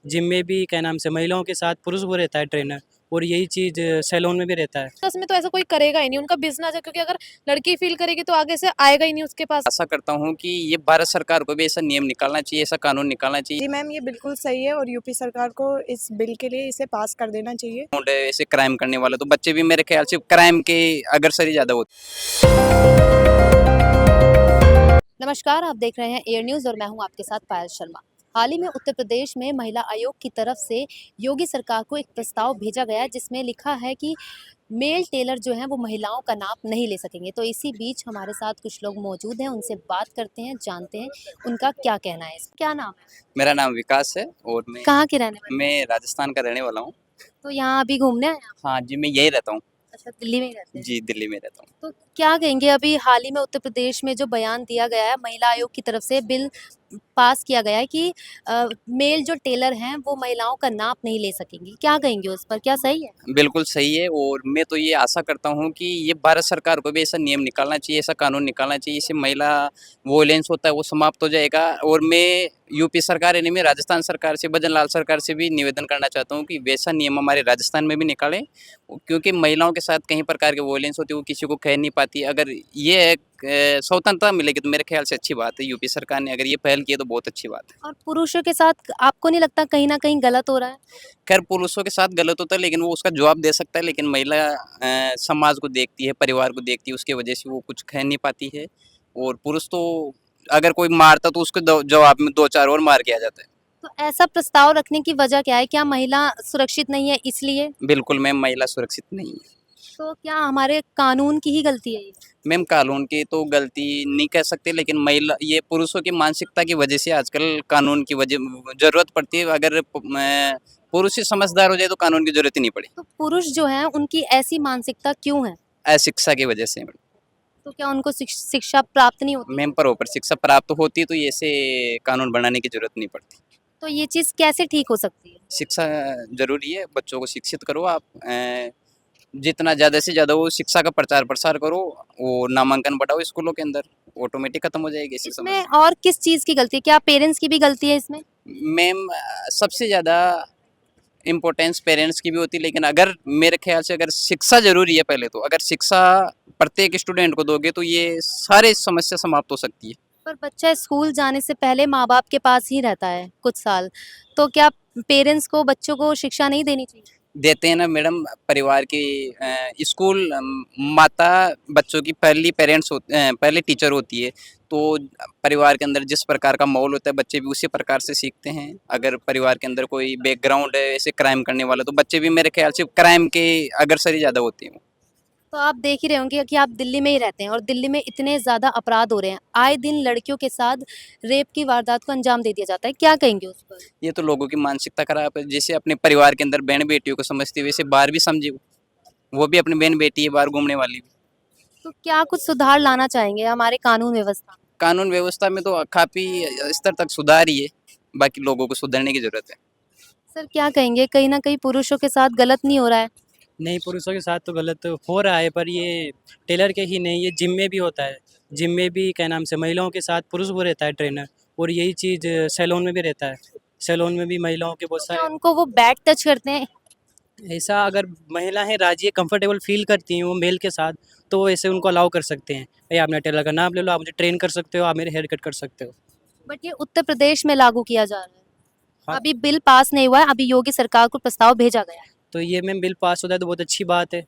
Gym में भी क्या नाम से महिलाओं के साथ पुरुष वो रहता है ट्रेनर, और यही चीज़ सैलून में भी रहता है। उसमें तो ऐसा कोई करेगा ही नहीं, उनका बिजनेस है, क्योंकि अगर लड़की फील करेगी तो आगे से आएगा ही नहीं उसके पास। आशा करता हूँ कि ये भारत सरकार को भी ऐसा नियम निकालना चाहिए, ऐसा कानून निकालना चाहिए। जी मैम, ये बिल्कुल सही है और यूपी सरकार को इस बिल के लिए इसे पास कर देना चाहिए। और ऐसे क्राइम करने वाले तो बच्चे भी मेरे ख्याल से क्राइम के अग्रसर ही ज्यादा होते। नमस्कार, आप देख रहे हैं एयर न्यूज़ और मैं हूं आपके साथ पायल शर्मा। हाल ही में उत्तर प्रदेश में महिला आयोग की तरफ से योगी सरकार को एक प्रस्ताव भेजा गया है, जिसमें लिखा है कि मेल टेलर जो हैं वो महिलाओं का नाप नहीं ले सकेंगे। तो इसी बीच हमारे साथ कुछ लोग मौजूद हैं, उनसे बात करते हैं, जानते हैं उनका क्या कहना है। क्या नाम है? मेरा नाम विकास है और कहाँ के रहने वाले? मैं राजस्थान का रहने वाला हूँ। तो यहाँ अभी घूमने आए हैं आप? हाँ जी, मैं यही रहता हूँ। अच्छा, दिल्ली में ही रहते हैं। जी, दिल्ली में रहता हूँ। तो क्या कहेंगे, अभी हाल ही में उत्तर प्रदेश में जो बयान दिया गया है, महिला आयोग की तरफ से बिल पास किया गया है कि मेल जो टेलर हैं वो महिलाओं का नाप नहीं ले सकेंगे। क्या कहेंगे उस पर, क्या सही है? बिल्कुल सही है और मैं तो ये आशा करता हूँ कि ये भारत सरकार को भी ऐसा नियम निकालना चाहिए, ऐसा कानून निकालना चाहिए, इससे महिला वोलेंस होता है वो समाप्त हो जाएगा। और मैं यूपी सरकार यानी मैं राजस्थान सरकार से, भजन लाल सरकार से भी निवेदन करना चाहता हूँ कि वैसा नियम हमारे राजस्थान में भी निकालें, क्योंकि महिलाओं के साथ कहीं प्रकार के वोलेंस होती है, वो किसी को कह नहीं पाती। अगर ये एक स्वतंत्रता मिलेगी तो मेरे ख्याल से अच्छी बात है। यूपी सरकार ने अगर ये पहल की है तो बहुत अच्छी बात है। और पुरुषों के साथ आपको नहीं लगता कहीं ना कहीं गलत हो रहा है? खैर पुरुषों के साथ गलत होता है लेकिन वो उसका जवाब दे सकता है, लेकिन महिला समाज को देखती है, परिवार को देखती है, उसके वजह से वो कुछ कह नहीं पाती है। और पुरुष तो अगर कोई मारता तो उसको जवाब में दो चार और मार के आ जाता है। तो ऐसा प्रस्ताव रखने की वजह क्या है? क्या महिला सुरक्षित नहीं है इसलिए? बिल्कुल मैम, महिला सुरक्षित नहीं है। तो क्या हमारे कानून की ही गलती है ये? मैम कानून की तो गलती नहीं कह सकते, लेकिन महिला ये पुरुषों की मानसिकता की वजह से आजकल कानून की वजह जरूरत पड़ती है। अगर पुरुष ही समझदार हो जाए तो कानून की जरूरत ही नहीं पड़े। तो पुरुष जो हैं उनकी ऐसी मानसिकता क्यों है? अशिक्षा की वजह से। तो क्या उनको शिक्षा प्राप्त नहीं होती? मैम प्रॉपर शिक्षा प्राप्त होती है तो ये ऐसे कानून बनाने की जरूरत नहीं पड़ती। तो ये चीज़ कैसे ठीक हो सकती है? शिक्षा जरूरी है, बच्चों को शिक्षित करो आप। जितना ज़्यादा से ज़्यादा वो शिक्षा का प्रचार प्रसार करो, वो नामांकन बढ़ाओ स्कूलों के अंदर, ऑटोमेटिक खत्म हो जाएगी इसी इसमें समस्या। और किस चीज़ की गलती है? क्या पेरेंट्स की भी गलती है इसमें? मैम सबसे ज़्यादा इम्पोर्टेंस पेरेंट्स की भी होती है, लेकिन अगर मेरे ख्याल से अगर शिक्षा जरूरी है, पहले तो अगर शिक्षा प्रत्येक स्टूडेंट को दोगे तो ये सारे समस्या समाप्त हो सकती है। पर बच्चा स्कूल जाने से पहले माँ-बाप के पास ही रहता है कुछ साल, तो क्या पेरेंट्स को बच्चों को शिक्षा नहीं देनी चाहिए? देते हैं ना मैडम, परिवार की स्कूल माता बच्चों की पहली पेरेंट्स पहली टीचर होती है। तो परिवार के अंदर जिस प्रकार का माहौल होता है बच्चे भी उसी प्रकार से सीखते हैं। अगर परिवार के अंदर कोई बैकग्राउंड है ऐसे क्राइम करने वाला तो बच्चे भी मेरे ख्याल से क्राइम के अग्रसर ही ज़्यादा होते हैं। तो आप देख ही रहे होंगे कि आप दिल्ली में ही रहते हैं और दिल्ली में इतने ज़्यादा अपराध हो रहे हैं। आए दिन लड़कियों के साथ रेप की वारदात को अंजाम दे दिया जाता है। क्या कहेंगे उस पर? ये तो लोगों की मानसिकता खराब है। जैसे अपने परिवार के अंदर बहन बेटियों को समझती है वैसे बाहर भी समझे, वो भी अपनी बहन बेटी है बाहर घूमने वाली। तो क्या कुछ सुधार लाना चाहेंगे हमारे कानून व्यवस्था में? कानून व्यवस्था में तो काफ़ी स्तर तक सुधार ही है, बाकी लोगों को सुधरने की ज़रूरत है। सर क्या कहेंगे, कहीं न कहीं पुरुषों के साथ गलत नहीं हो रहा है? नहीं, पुरुषों के साथ तो गलत हो रहा है, पर ये टेलर के ही नहीं, ये जिम में भी होता है। जिम में भी क्या नाम से महिलाओं के साथ पुरुष वो रहता है ट्रेनर, और यही चीज़ सैलून में भी रहता है। सैलून में भी महिलाओं के बहुत तो क्या सारे उनको वो बैक टच करते हैं? ऐसा, अगर महिलाएं राजी है, कंफर्टेबल फील करती हैं वो मेल के साथ, तो वो ऐसे उनको अलाउ कर सकते हैं। भई आपने टेलर का नाम ले लो, आप मुझे ट्रेन कर सकते हो, आप मेरे हेयर कट कर सकते हो। बट ये उत्तर प्रदेश में लागू किया जा रहा है। हाँ, अभी बिल पास नहीं हुआ है, अभी योगी सरकार को प्रस्ताव भेजा गया है। तो ये मैम बिल पास होता है तो बहुत अच्छी बात है।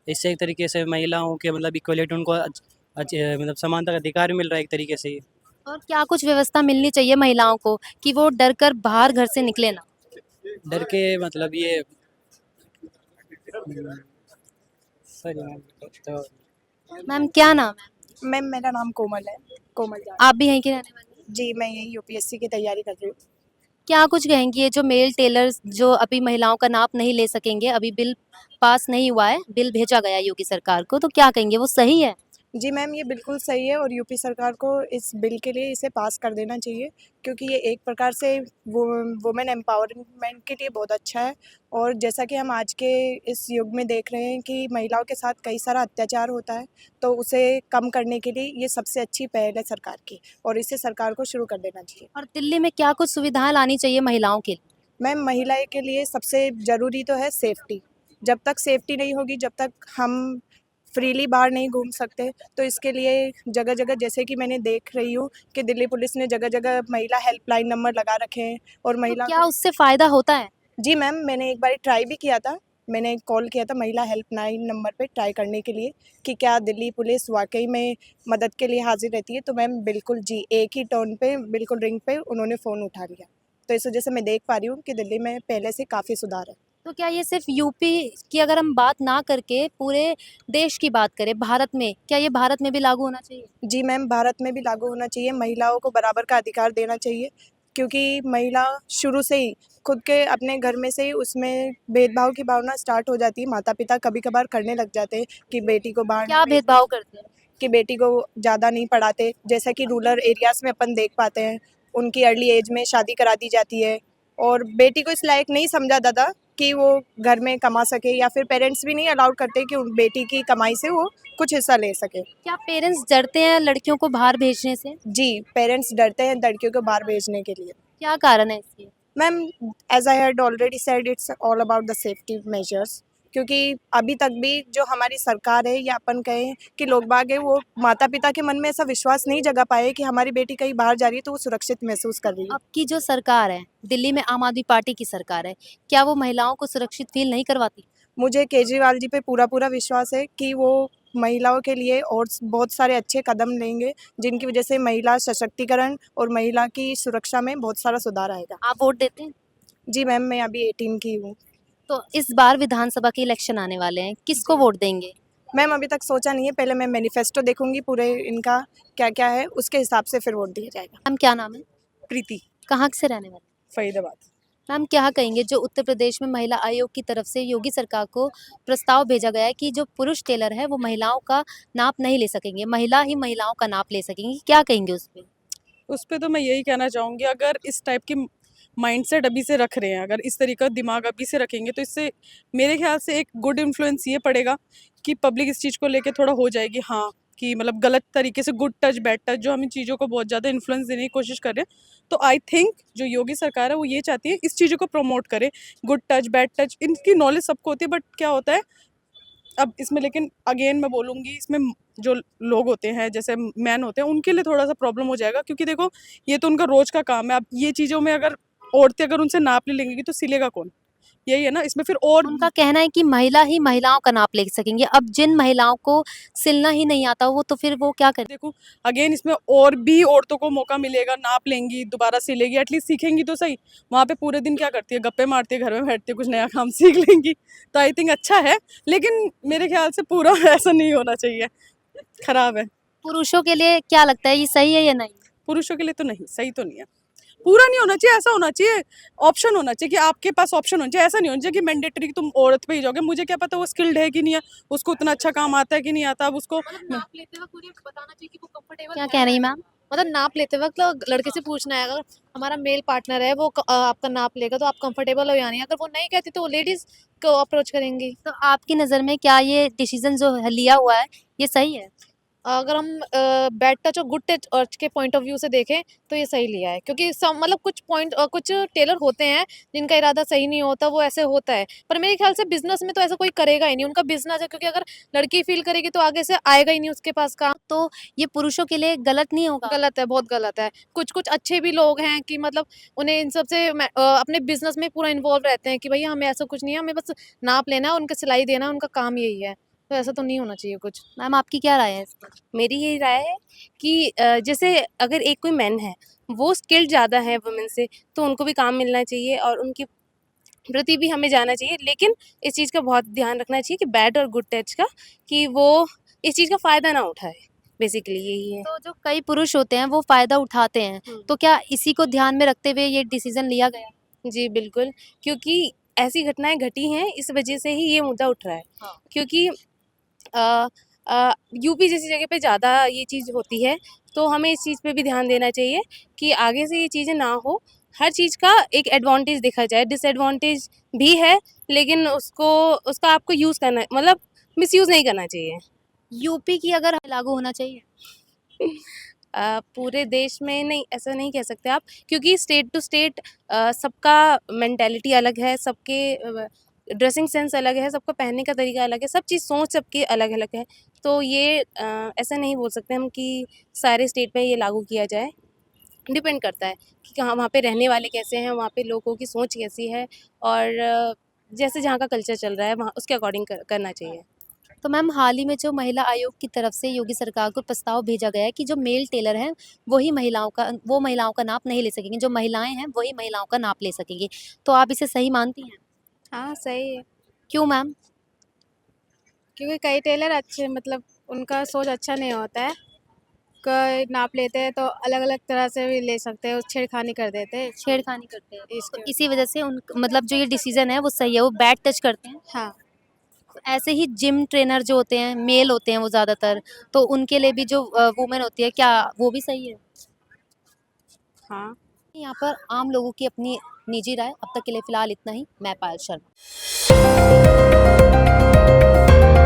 इससे एक तरीके से महिलाओं के मतलब इक्वलिटी उनको मतलब समानता का अधिकार मिल रहा है एक तरीके से ये। और क्या कुछ व्यवस्था मिलनी चाहिए महिलाओं को कि वो डर कर बाहर घर से निकले ना? डर के मतलब ये सॉरी मैम, तो मैम क्या नाम है? मैम मेरा नाम कोमल है, कोमल जाट। आप भी यहीं की रहने वाली हैं? जी, मैं यही यूपीएससी की तैयारी कर रही हूँ। क्या कुछ कहेंगी, ये जो मेल टेलर्स जो अभी महिलाओं का नाप नहीं ले सकेंगे, अभी बिल पास नहीं हुआ है, बिल भेजा गया है योगी सरकार को, तो क्या कहेंगे, वो सही है? जी मैम, ये बिल्कुल सही है और यूपी सरकार को इस बिल के लिए इसे पास कर देना चाहिए, क्योंकि ये एक प्रकार से वुमेन एम्पावरमेंट के लिए बहुत अच्छा है। और जैसा कि हम आज के इस युग में देख रहे हैं कि महिलाओं के साथ कई सारा अत्याचार होता है, तो उसे कम करने के लिए ये सबसे अच्छी पहल है सरकार की और इसे सरकार को शुरू कर देना चाहिए। और दिल्ली में क्या कुछ सुविधाएं लानी चाहिए महिलाओं के लिए? मैम महिला के लिए सबसे ज़रूरी तो है सेफ्टी। जब तक सेफ्टी नहीं होगी, जब तक हम फ्रीली बाहर नहीं घूम सकते, तो इसके लिए जगह जगह, जैसे कि मैंने देख रही हूँ कि दिल्ली पुलिस ने जगह जगह महिला हेल्पलाइन नंबर लगा रखे हैं और तो महिला क्या उससे फायदा होता है? जी मैम, मैंने एक बार ट्राई भी किया था। मैंने कॉल किया था महिला हेल्पलाइन नंबर पे ट्राई करने के लिए कि क्या दिल्ली पुलिस वाकई में मदद के लिए हाजिर रहती है, तो मैम बिल्कुल जी, एक ही टोन पे बिल्कुल रिंग पे उन्होंने फ़ोन उठा लिया। तो इस वजह से मैं देख पा रही हूँ कि दिल्ली में पहले से काफ़ी सुधार है। तो क्या ये सिर्फ यूपी की अगर हम बात ना करके पूरे देश की बात करें, भारत में, क्या ये भारत में भी लागू होना चाहिए? जी मैम, भारत में भी लागू होना चाहिए, महिलाओं को बराबर का अधिकार देना चाहिए, क्योंकि महिला शुरू से ही खुद के अपने घर में से ही उसमें भेदभाव की भावना स्टार्ट हो जाती है। माता-पिता कभी-कभार करने लग जाते हैं कि बेटी को बाहर क्या नहीं भेज, भेदभाव करते हैं? कि बेटी को ज़्यादा नहीं पढ़ाते। जैसा कि रूरल एरियाज़ में अपन देख पाते हैं, उनकी अर्ली एज में शादी करा दी जाती है और बेटी को इस लायक नहीं समझा जाता कि वो घर में कमा सके, या फिर पेरेंट्स भी नहीं अलाउड करते कि उन बेटी की कमाई से वो कुछ हिस्सा ले सके। क्या पेरेंट्स डरते हैं लड़कियों को बाहर भेजने से? जी, पेरेंट्स डरते हैं लड़कियों को बाहर भेजने के लिए। क्या कारण है इसके? Ma'am, as I had already said, it's all about the safety measures, क्योंकि अभी तक भी जो हमारी सरकार है या अपन कहें कि लोग बाग है, वो माता-पिता के मन में ऐसा विश्वास नहीं जगा पाए कि हमारी बेटी कहीं बाहर जा रही है तो वो सुरक्षित महसूस कर रही है। अब की जो सरकार है, दिल्ली में आम आदमी पार्टी की सरकार है, क्या वो महिलाओं को सुरक्षित फील नहीं करवाती? मुझे केजरीवाल जी पे पूरा-पूरा विश्वास है कि वो महिलाओं के लिए और बहुत सारे अच्छे कदम लेंगे, जिनकी वजह से महिला सशक्तिकरण और महिला की सुरक्षा में बहुत सारा सुधार आएगा। आप वोट देते हैं? जी मैम, मैं अभी 18 की हूँ। तो इस बार विधानसभा के इलेक्शन आने वाले हैं, किसको वोट देंगे? मैम, अभी तक सोचा नहीं है, पहले मैं मैनिफेस्टो देखूँगी पूरे इनका क्या-क्या है, उसके हिसाब से फिर वोट दिया जाएगा। मैम क्या नाम है? प्रीति, कहाँ से रहने वाले? फरीदाबाद। मैम क्या कहेंगे जो उत्तर प्रदेश में महिला आयोग की तरफ से योगी सरकार को प्रस्ताव भेजा गया है कि जो पुरुष टेलर है वो महिलाओं का नाप नहीं ले सकेंगे, महिला ही महिलाओं का नाप ले सकेंगी, क्या कहेंगे उस पे? उस पे तो मैं यही कहना चाहूँगी, अगर इस टाइप की माइंडसेट अभी से रख रहे हैं, अगर इस तरीके का दिमाग अभी से रखेंगे तो इससे मेरे ख्याल से एक गुड इन्फ्लुएंस ये पड़ेगा कि पब्लिक इस चीज़ को लेके थोड़ा हो जाएगी, हाँ, कि मतलब गलत तरीके से गुड टच बैड टच जो हम इन चीज़ों को बहुत ज़्यादा इन्फ्लुएंस देने की कोशिश कर रहे हैं। तो आई थिंक जो योगी सरकार है वो ये चाहती है इस चीज़ों को प्रमोट करे। गुड टच बैड टच इनकी नॉलेज सबको होती है, बट क्या होता है अब इसमें, लेकिन अगेन मैं बोलूँगी इसमें जो लोग होते हैं जैसे मैन होते हैं उनके लिए थोड़ा सा प्रॉब्लम हो जाएगा, क्योंकि देखो ये तो उनका रोज का काम है। अब ये चीज़ों में अगर औरतें अगर उनसे नाप ले लेंगी तो सिलेगा कौन? यही है ना इसमें फिर और उनका कहना है कि महिला ही महिलाओं का नाप ले सकेंगे, अब जिन महिलाओं को सिलना ही नहीं आता वो तो फिर वो क्या करें? देखो अगेन इसमें और भी औरतों को मौका मिलेगा, नाप लेंगी, दोबारा सिलेगी, एटलीस्ट सीखेंगी तो सही। वहाँ पे पूरे दिन क्या करती है, गप्पे मारती है, घर में बैठती है, कुछ नया काम सीख लेंगी। तो आई थिंक अच्छा है, लेकिन मेरे ख्याल से पूरा ऐसा नहीं होना चाहिए, खराब है। पुरुषों के लिए क्या लगता है ये सही है या नहीं? पुरुषों के लिए तो नहीं, सही तो नहीं है। पूरा नहीं होना चाहिए, ऐसा होना चाहिए, ऑप्शन होना चाहिए कि आपके पास ऑप्शन होना चाहिए। ऐसा नहीं होना चाहिए कि मैंडेटरी तुम औरत पे ही जाओगे। मुझे क्या पता वो स्किल्ड है कि नहीं है, उसको उतना अच्छा काम आता है कि नहीं आता। अब उसको नाप लेते वक्त मुझे बताना चाहिए कि वो कंफर्टेबल क्या कह रही हैं मैम? मतलब नाप लेते वक्त लड़के से पूछना है, अगर हमारा मेल पार्टनर है वो आपका नाप लेगा तो आप कंफर्टेबल हो या नहीं। अगर वो नहीं कहती तो वो लेडीज को अप्रोच करेंगी। तो आपकी नज़र में क्या ये डिसीजन जो लिया हुआ है ये सही है? अगर हम बैड टच और गुड टच के पॉइंट ऑफ व्यू से देखें तो ये सही लिया है, क्योंकि सब मतलब कुछ टेलर होते हैं जिनका इरादा सही नहीं होता, वो ऐसे होता है। पर मेरे ख्याल से बिजनेस में तो ऐसा कोई करेगा ही नहीं, उनका बिजनेस है, क्योंकि अगर लड़की फील करेगी तो आगे से आएगा ही नहीं उसके पास काम। तो ये पुरुषों के लिए गलत नहीं होगा? गलत है, बहुत गलत है। कुछ अच्छे भी लोग हैं कि मतलब उन्हें इन सब से अपने बिज़नेस में पूरा इन्वॉल्व रहते हैं कि भैया हमें ऐसा कुछ नहीं है, हमें बस नाप लेना है, उनका सिलाई देना है, उनका काम यही है। तो ऐसा तो नहीं होना चाहिए कुछ। मैम आपकी क्या राय है इस पर? मेरी यही राय है कि जैसे अगर एक कोई मैन है, वो स्किल्ड ज़्यादा है वुमेन से, तो उनको भी काम मिलना चाहिए और उनके प्रति भी हमें जाना चाहिए। लेकिन इस चीज़ का बहुत ध्यान रखना चाहिए कि बैड और गुड टच का, कि वो इस चीज़ का फ़ायदा ना उठाए। बेसिकली यही है। तो जो कई पुरुष होते हैं वो फ़ायदा उठाते हैं, तो क्या इसी को ध्यान में रखते हुए ये डिसीजन लिया गया? जी, बिल्कुल, क्योंकि ऐसी घटनाएँ घटी हैं, इस वजह से ही ये मुद्दा उठ रहा है। हाँ। क्योंकि अ यूपी जैसी जगह पे ज़्यादा ये चीज़ होती है, तो हमें इस चीज़ पे भी ध्यान देना चाहिए कि आगे से ये चीज़ें ना हो। हर चीज़ का एक एडवांटेज देखा जाए, डिसएडवांटेज भी है, लेकिन उसका आपको यूज़ करना मतलब मिसयूज़ नहीं करना चाहिए। यूपी की अगर लागू होना चाहिए? पूरे देश में नहीं, ऐसा नहीं कह सकते आप, क्योंकि स्टेट टू स्टेट सबका मेंटालिटी अलग है, सबके ड्रेसिंग सेंस अलग है, सबका पहनने का तरीका अलग है, सब चीज़ सोच सबकी अलग-अलग है। तो ये ऐसा नहीं बोल सकते हम कि सारे स्टेट में ये लागू किया जाए। डिपेंड करता है कि कहाँ वहाँ पे रहने वाले कैसे हैं, वहाँ पे लोगों की सोच कैसी है, और जैसे जहाँ का कल्चर चल रहा है वहाँ उसके अकॉर्डिंग करना चाहिए। तो मैम हाल ही में जो महिला आयोग की तरफ से योगी सरकार को प्रस्ताव भेजा गया है कि जो मेल टेलर हैं वो महिलाओं का नाप नहीं ले सकेंगे, जो महिलाएं हैं वही महिलाओं का नाप ले सकेंगी। तो आप इसे सही मानती हैं? हाँ सही है, क्यों मैम? क्योंकि कई टेलर अच्छे मतलब उनका सोच अच्छा नहीं होता है, कोई नाप लेते हैं तो अलग अलग तरह से भी ले सकते हैं, छेड़खानी कर देते हैं छेड़खानी करते हैं, तो इसके। इसी वजह से उन मतलब जो ये डिसीजन है वो सही है, वो बैड टच करते हैं। हाँ तो ऐसे ही जिम ट्रेनर जो होते हैं मेल होते हैं वो ज़्यादातर, तो उनके लिए भी जो वुमेन होती है, क्या वो भी सही है? हाँ। यहाँ पर आम लोगों की अपनी निजी राय। अब तक के लिए फ़िलहाल इतना ही। मैं पायल शर्मा।